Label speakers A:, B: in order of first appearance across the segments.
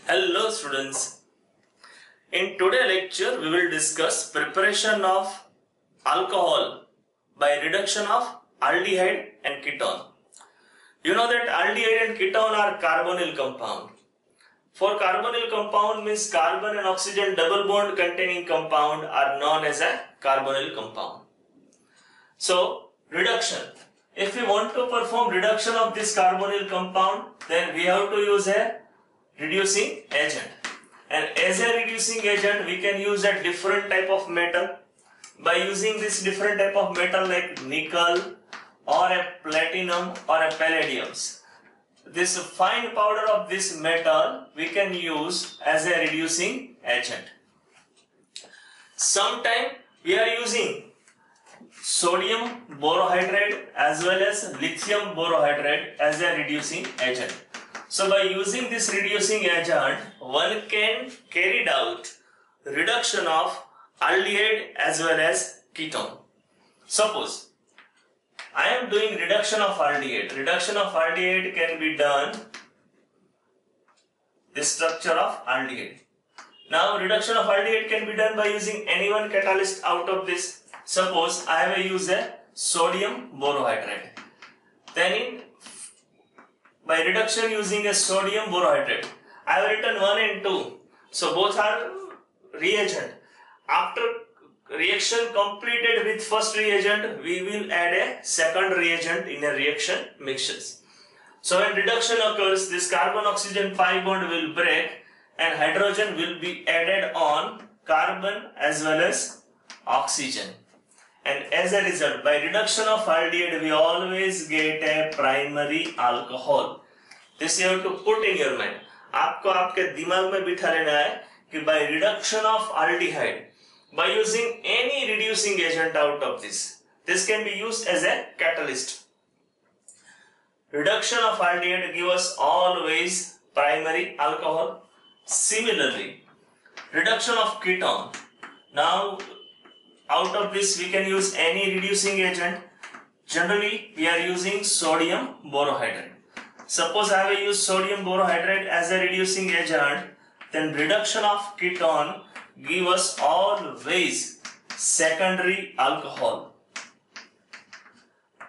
A: Hello students. In today's lecture we will discuss preparation of alcohol by reduction of aldehyde and ketone. You know that aldehyde and ketone are carbonyl compound. For carbonyl compound means carbon and oxygen double bond containing compound are known as a carbonyl compound. So reduction. If we want to perform reduction of this carbonyl compound, then we have to use a reducing agent, and as a reducing agent we can use a different type of metal. By using this different type of metal like nickel or a platinum or a palladium, this fine powder of this metal we can use as a reducing agent. Sometime we are using sodium borohydride as well as lithium borohydride as a reducing agent. So by using this reducing agent, one can carry out reduction of aldehyde as well as ketone. Suppose I am doing reduction of aldehyde. Reduction of aldehyde can be done this structure of aldehyde. Now reduction of aldehyde can be done by using any one catalyst out of this. Suppose I have used a sodium borohydride. Then by reduction using a sodium borohydride, I have written 1 and 2. So both are reagent. After reaction completed with first reagent, we will add a second reagent in a reaction mixtures. So when reduction occurs, this carbon-oxygen pi bond will break and hydrogen will be added on carbon as well as oxygen. And as a result, by reduction of aldehyde, we always get a primary alcohol. This you have to put in your mind. आपको आपके दिमाग में बिठा लेना है कि by reduction of aldehyde, by using any reducing agent out of this can be used as a catalyst. Reduction of aldehyde gives us always primary alcohol. Similarly, reduction of ketone. Now out of this we can use any reducing agent. Generally we are using sodium borohydride. Suppose I have used sodium borohydride as a reducing agent, then reduction of ketone give us always secondary alcohol.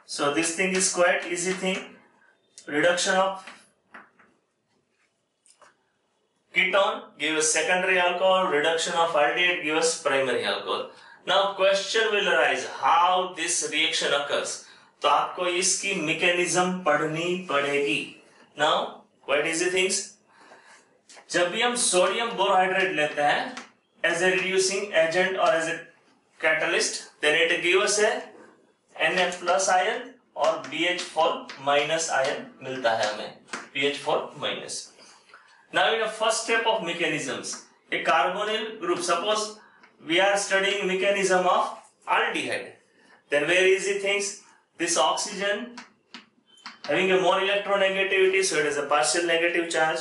A: So this thing is quite easy thing. Reduction of ketone gives us secondary alcohol, reduction of aldehyde gives us primary alcohol. Now question will arise how this reaction occurs. तो आपको इसकी mechanism पढ़नी पड़ेगी. Now quite easy things. जब भी हम sodium borohydride लेते हैं as a reducing agent or as a catalyst, then it gives us a Na plus ion और BH4 minus ion मिलता है हमें. BH4 minus. Now in the first step of mechanisms, a carbonyl group, suppose we are studying mechanism of aldehyde, then very easy things. This oxygen having a more electronegativity, so it is a partial negative charge.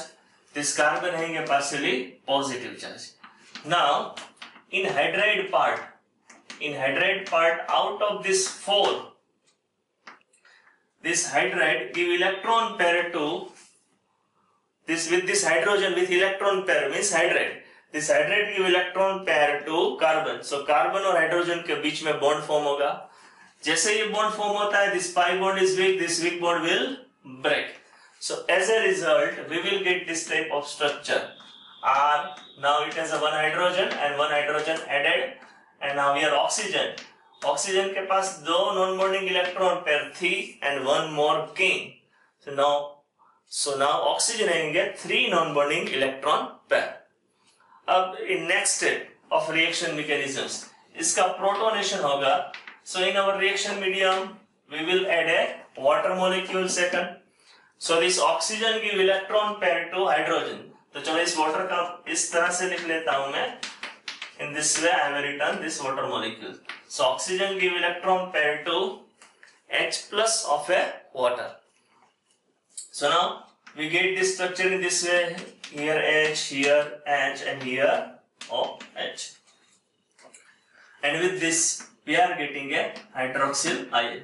A: This carbon having a partially positive charge. Now in hydride part out of this 4, this hydride give electron pair to this, with this hydrogen with electron pair means hydride. This hydride give electron pair to carbon. So carbon और hydrogen के बीच में bond form होगा. जैसे ये bond form होता है, this pi bond is weak, this weak bond will break. So as a result, we will get this type of structure. R, now it has a one hydrogen and one hydrogen added, and now here oxygen. Oxygen के पास दो non-bonding electron pair थी and one more came. So now oxygen having 3 non-bonding electron pair. अब in next step of reaction mechanisms, इसका protonation होगा. So in our reaction medium, we will add a water molecule second. So this oxygen give electron pair to hydrogen. तो चलो इस water का इस तरह से लिख लेता हूँ मैं. In this way, I have written this water molecule. So oxygen give electron pair to H plus of a water. So now we get this structure in this way. Here H, here H, and here OH. And with this, we are getting a hydroxyl ion.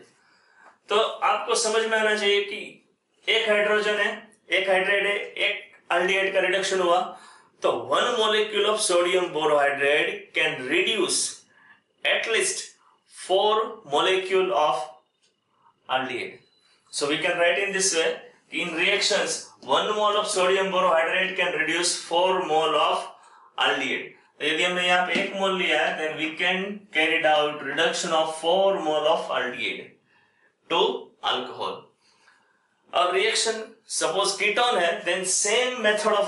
A: तो आपको समझ में आना चाहिए कि एक hydrogen है, एक हाइड्राइड है, एक एल्डिहाइड का रिडक्शन हुआ, तो 1 molecule of sodium borohydride can reduce at least 4 molecule of aldehyde. So we can write in this way, in reactions 1 mole of sodium borohydride can reduce 4 mole of aldehyde. तो यदि हमने यहाँ पे 1 मोल लिया है, then we can carry out reduction of 4 mole of aldehyde to alcohol. अब reaction suppose ketone है, then same method of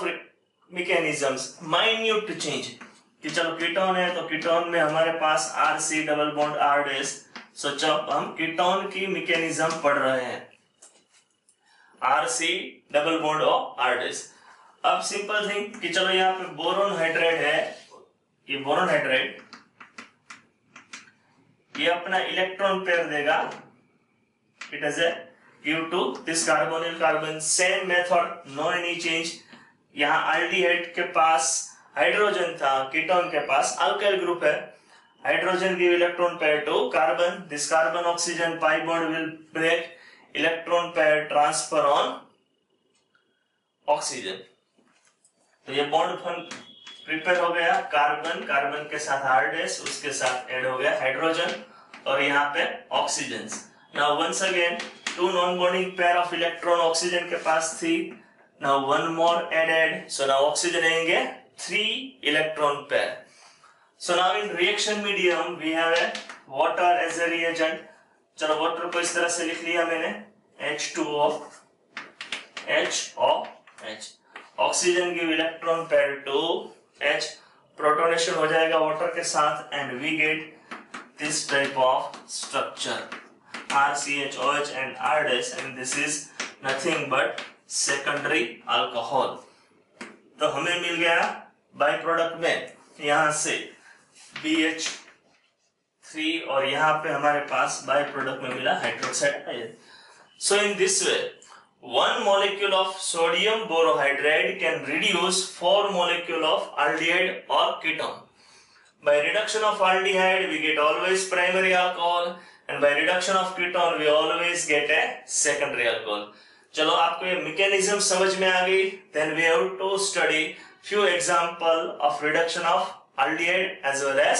A: mechanisms, minute change. कि चलो कीटोन है तो कीटोन में हमारे पास RC double bond R dash. So जब हम कीटोन की मैकेनिज्म पढ़ रहे हैं, RC डबल बॉन्ड और R डैश. अब सिंपल थिंग कि चलो यहाँ पे बोरोन हाइड्राइड है, ये बोरोन हाइड्राइड ये अपना इलेक्ट्रॉन पेयर देगा. It is a give to this carbonyl carbon, same method, no any change. यहाँ एल्डिहाइड के पास हाइड्रोजन था, कीटोन के पास अल्काइल ग्रुप है. Hydrogen give electron pair to carbon, this carbon oxygen pi bond will break, electron pair transfer on oxygen. तो ये bond prepare हो गया, कार्बन कार्बन के साथ R डैश, उसके साथ ऐड हो गया हाइड्रोजन और यहाँ पे oxygen. Now once again 2 non bonding pair of electron oxygen के पास थी. Now 1 more added, so now oxygen आएंगे 3 electron pair. So now in reaction medium we have a water as a reagent. चलो water को इस तरह से लिख लिया मैंने, H2O HOH. Oxygen give electron pair to H, protonation हो जाएगा water के साथ and we get this type of structure, RCHOH and R dash, and this is nothing but secondary alcohol. तो हमें मिल गया बाय प्रोडक्ट में यहां से BH3 और यहां पे हमारे पास बाय प्रोडक्ट में मिला hydroxide ion. So in this way 1 molecule of sodium borohydride can reduce 4 molecule of aldehyde or ketone. By reduction of aldehyde we get always primary alcohol, and by reduction of ketone we always get a secondary alcohol. चलो आपको ये mechanism समझ में आ गई. Then we have to study few example of reduction of aldehyde as well as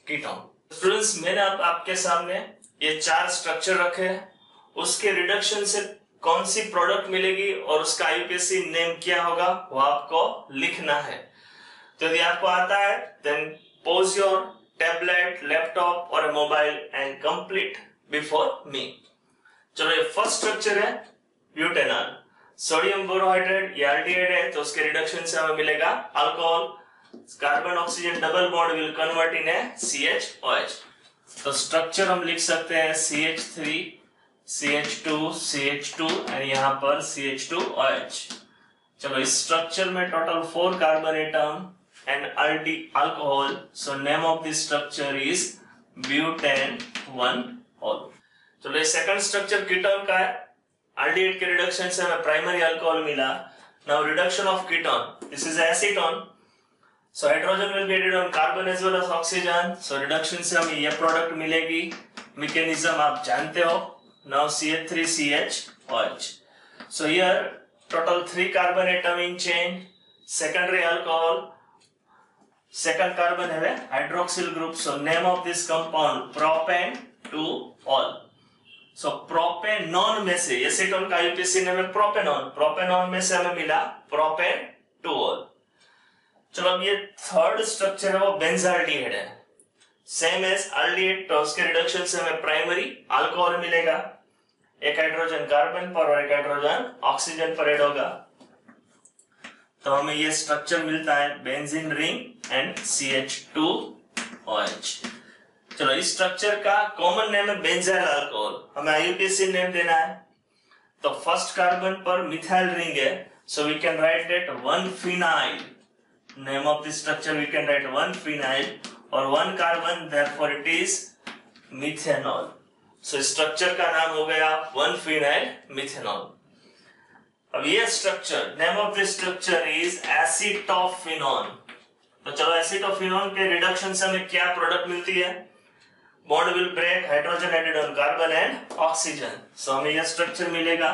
A: ketone. Students, मैंने आपके सामने ये 4 स्ट्रक्चर रखे हैं. उसके रिडक्शन से कौन सी प्रोडक्ट मिलेगी और उसका IUPAC नेम क्या होगा वो आपको लिखना है. तो यदि आपको आता है then pause your tablet, laptop और mobile and complete before me. चलो ये फर्स्ट स्ट्रक्चर है ब्यूटेनॉल. सोडियम बोरोहाइड्राइड ये एल्डिहाइड है, तो उसके रिडक्शन से हमें मिलेगा alcohol. Carbon oxygen double bond will convert in a CHOH. तो स्ट्रक्चर हम लिख सकते हैं CH3 CH2 CH2 एंड यहाँ पर CH2OH. चलो इस स्ट्रक्चर में total 4 carbon atom and alcohol. So name of this structure is ब्यूटेन-1-ol. चलो ये सेकंड स्ट्रक्चर कीटोन का है. एल्डिहाइड के रिडक्शन से हमें प्राइमरी अल्कोहल मिला. Now reduction of ketone, this is acetone. So hydrogen will be added on carbon as well as oxygen. So reduction से हमें ये प्रोडक्ट मिलेगी. मैकेनिज्म आप जानते हो. Now CH3CHOH. So here total 3 carbon atom in chain, secondary alcohol, second carbon have a hydroxyl group. So name of this compound propane-2-ol. So propanone में से acetone का IUPAC नेम है प्रोपेनॉन. प्रोपेनॉन में से हमें मिला प्रोपेन-2-ol. चलो अब ये थर्ड स्ट्रक्चर है वो बेंजाल्डिहाइड है. सेम एज एल्डिहाइड, तो उसके रिडक्शन से हमें प्राइमरी अल्कोहल मिलेगा. एक हाइड्रोजन कार्बन पर और एक हाइड्रोजन ऑक्सीजन पर ऐड होगा, तो हमें ये स्ट्रक्चर मिलता है बेंजीन रिंग एंड CH2OH. चलो इस स्ट्रक्चर का कॉमन नेम है बेंजाइल अल्कोहल. हमें IUPAC नेम देना है. तो फर्स्ट कार्बन पर मिथाइल रिंग है, so we can write that 1-phenyl. Name of this structure we can write 1-phenyl और 1 carbon, therefore it is methanol. So structure का नाम हो गया 1-phenyl मिथेनॉल. अब ये structure, name of this structure is acetophenone. तो चलो एसिटोफिनोन के रिडक्शन से हमें क्या प्रोडक्ट मिलती है? Bond will break, hydrogen added on carbon and oxygen. So हमें यह स्ट्रक्चर मिलेगा.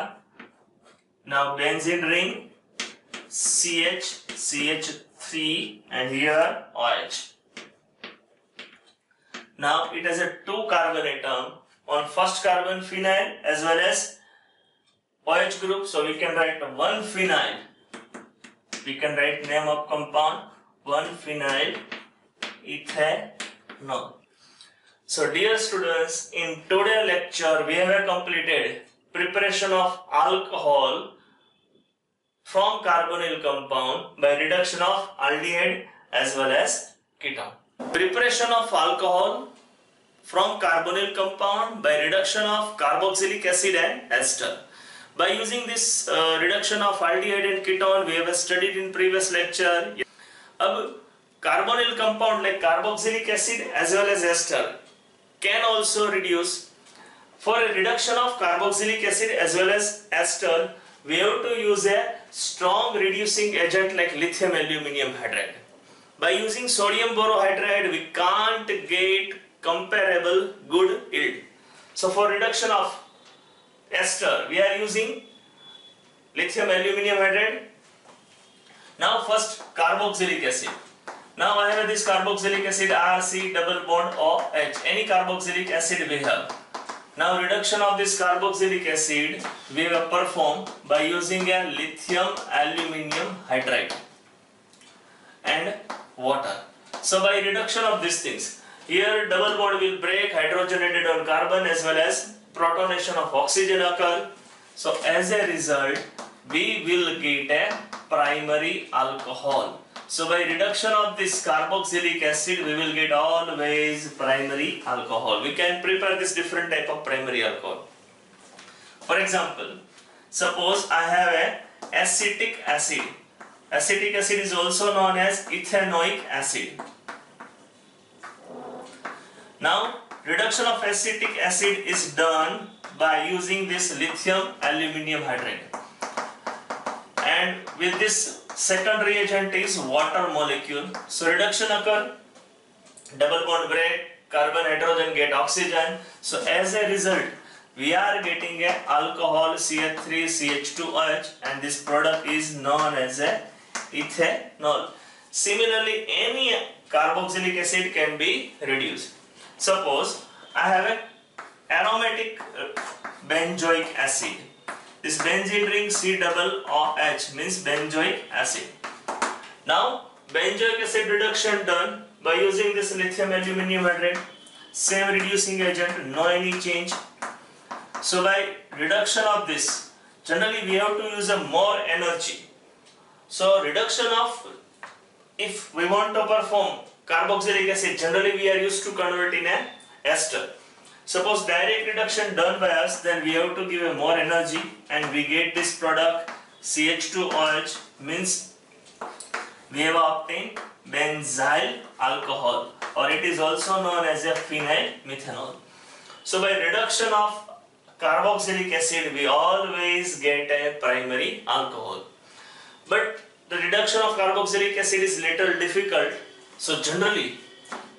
A: Now benzene ring CH, CH3 and here OH. Now it has a 2 carbon atom on first carbon phenyl as well as OH group, so we can write 1 phenyl. We can write name of compound 1 phenyl ethanol. So dear students, in today's lecture we have completed preparation of alcohol from carbonyl compound by reduction of aldehyde as well as ketone. Preparation of alcohol from carbonyl compound by reduction of carboxylic acid and ester. By using this reduction of aldehyde and ketone, we have studied in previous lecture. अब carbonyl compound like carboxylic acid as well as ester can also reduce. For a reduction of carboxylic acid as well as ester, we have to use a strong reducing agent like lithium aluminium hydride. By using sodium borohydride, we can't get comparable good yield. So for reduction of ester, we are using lithium aluminium hydride. Now first carboxylic acid. Now I have this carboxylic acid RC double bond OH. Any carboxylic acid we have. Now reduction of this carboxylic acid we will perform by using a lithium aluminium hydride and water. So by reduction of these things, here double bond will break, hydrogen added on carbon as well as protonation of oxygen occur. So as a result, we will get a primary alcohol. So by reduction of this carboxylic acid, we will get always primary alcohol. We can prepare this different type of primary alcohol. For example, suppose I have a acetic acid. Acetic acid is also known as ethanoic acid. Now, reduction of acetic acid is done by using this lithium aluminium hydride. And with this second reagent is water molecule. So reduction occur, double bond break, carbon hydrogen get oxygen. So as a result, we are getting a alcohol CH3 CH2OH and this product is known as a ethanol. Similarly, any carboxylic acid can be reduced. Suppose I have an aromatic benzoic acid. This benzene ring C-double-OH means benzoic acid. Now benzoic acid reduction done by using this lithium aluminium hydride. Same reducing agent, no any change. So by reduction of this, generally we have to use a more energy. So reduction of, if we want to perform carboxylic acid, generally we are used to convert in a ester. Suppose direct reduction done by us, then we have to give a more energy and we get this product CH2OH means we have obtained benzyl alcohol, or it is also known as a phenyl methanol. So by reduction of carboxylic acid, we always get a primary alcohol. But the reduction of carboxylic acid is little difficult. So generally,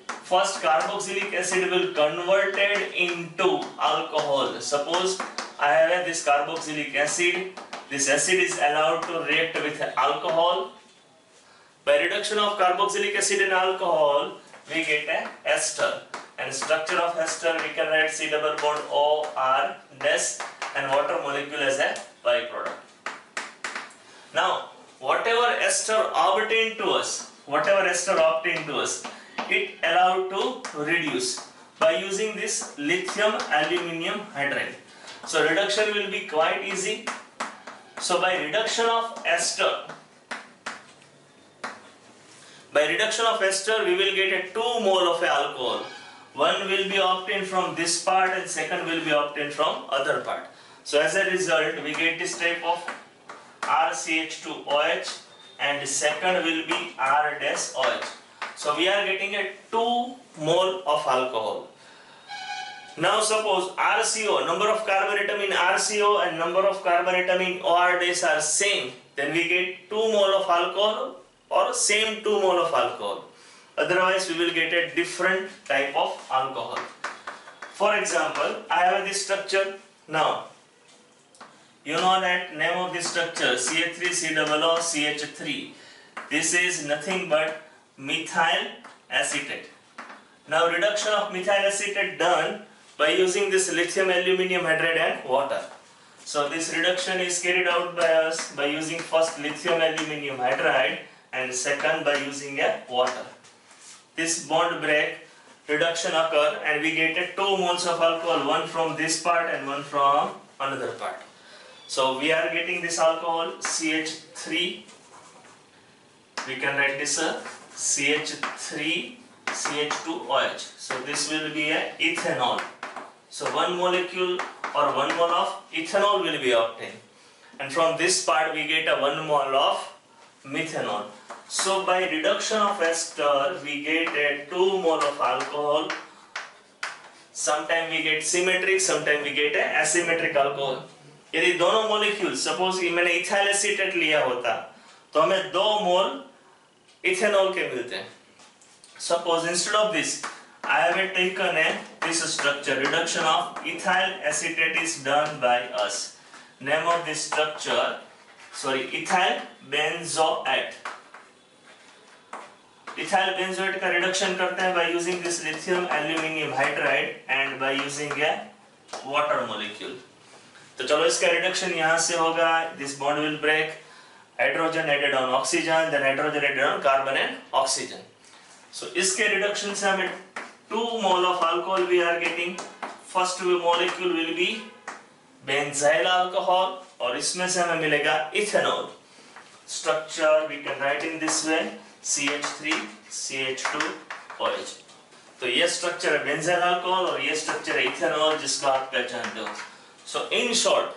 A: first carboxylic acid will converted into alcohol. Suppose I have this carboxylic acid. This acid is allowed to react with alcohol. By reduction of carboxylic acid and alcohol, we get a ester. And structure of ester we can write C double bond OR dash and water molecule as a byproduct. Now, whatever ester obtained to us, it allowed to reduce by using this lithium aluminium hydride. So reduction will be quite easy. So by reduction of ester, we will get a 2 mole of alcohol. One will be obtained from this part and second will be obtained from other part. So as a result, we get this type of RCH2OH and the second will be R-OH. So we are getting a 2 mole of alcohol. Now suppose RCO, number of carbon atom in RCO and number of carbon atom in OR dash are same, then we get 2 mole of alcohol or same 2 mole of alcohol. Otherwise we will get a different type of alcohol. For example, I have this structure. Now You know that name of this structure CH3COOCH3. This is nothing but methyl acetate. Now reduction of methyl acetate done by using this lithium aluminium hydride and water. So this reduction is carried out by us by using first lithium aluminium hydride and second by using a water. This bond break reduction occur and we get a 2 moles of alcohol, one from this part and one from another part. So we are getting this alcohol CH3. We can write this CH3 CH2OH. So this will be a ethanol. So one molecule or 1 mole of ethanol will be obtained. And from this part we get a 1 mole of methanol. So by reduction of ester we get a 2 mole of alcohol. Sometimes we get symmetric, sometimes we get a asymmetric alcohol. यदि दोनों molecule suppose कि मैंने ethyl acetate लिया होता तो हमें 2 मोल ethanol के मिलते हैं. Suppose instead of this I have taken this structure. Reduction of ethyl acetate is done by us. Name of this structure, ethyl benzoate. Ethyl benzoate का reduction करते हैं by using this lithium aluminium hydride and by using a water molecule. तो चलो इसका reduction यहाँ से होगा. This bond will break. Hydrogen added on oxygen, then hydrogen added on carbon and oxygen. So इसके reduction से हमें 2 mole of alcohol we are getting. First molecule will be benzyl alcohol और इसमें से हमें मिलेगा ethanol. Structure we can write in this way CH3 CH2OH. तो ये structure है benzyl alcohol और ये structure है ethanol जिसको आप पहचानते हो. So in short,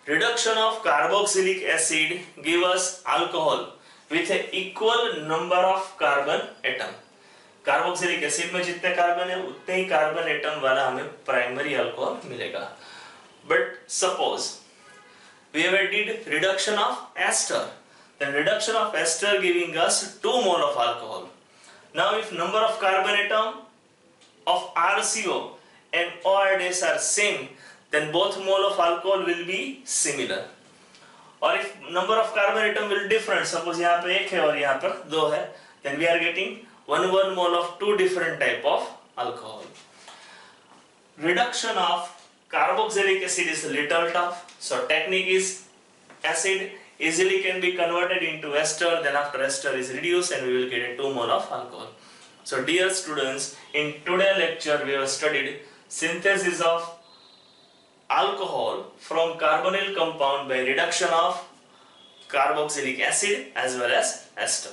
A: reduction of carboxylic acid give us alcohol with a equal number of carbon atom. Carboxylic acid में जितने कार्बन है उतने ही कार्बन एटम वाला हमें प्राइमरी अल्कोहल मिलेगा. But suppose we have did reduction of ester, then reduction of ester giving us 2 mole of alcohol. Now if number of carbon atom of RCO and OR are same, then both mole of alcohol will be similar. Or if number of carbon atom will different, suppose यहाँ पे 1 है और यहाँ पर 2 है, then we are getting 1 mole of 2 different type of alcohol. Reduction of carboxylic acid is a little tough. So technique is acid easily can be converted into ester, then after ester is reduced and we will get a 2 mole of alcohol. So dear students, in today's lecture we have studied synthesis of alcohol from carbonyl compound by reduction of carboxylic acid as well as ester.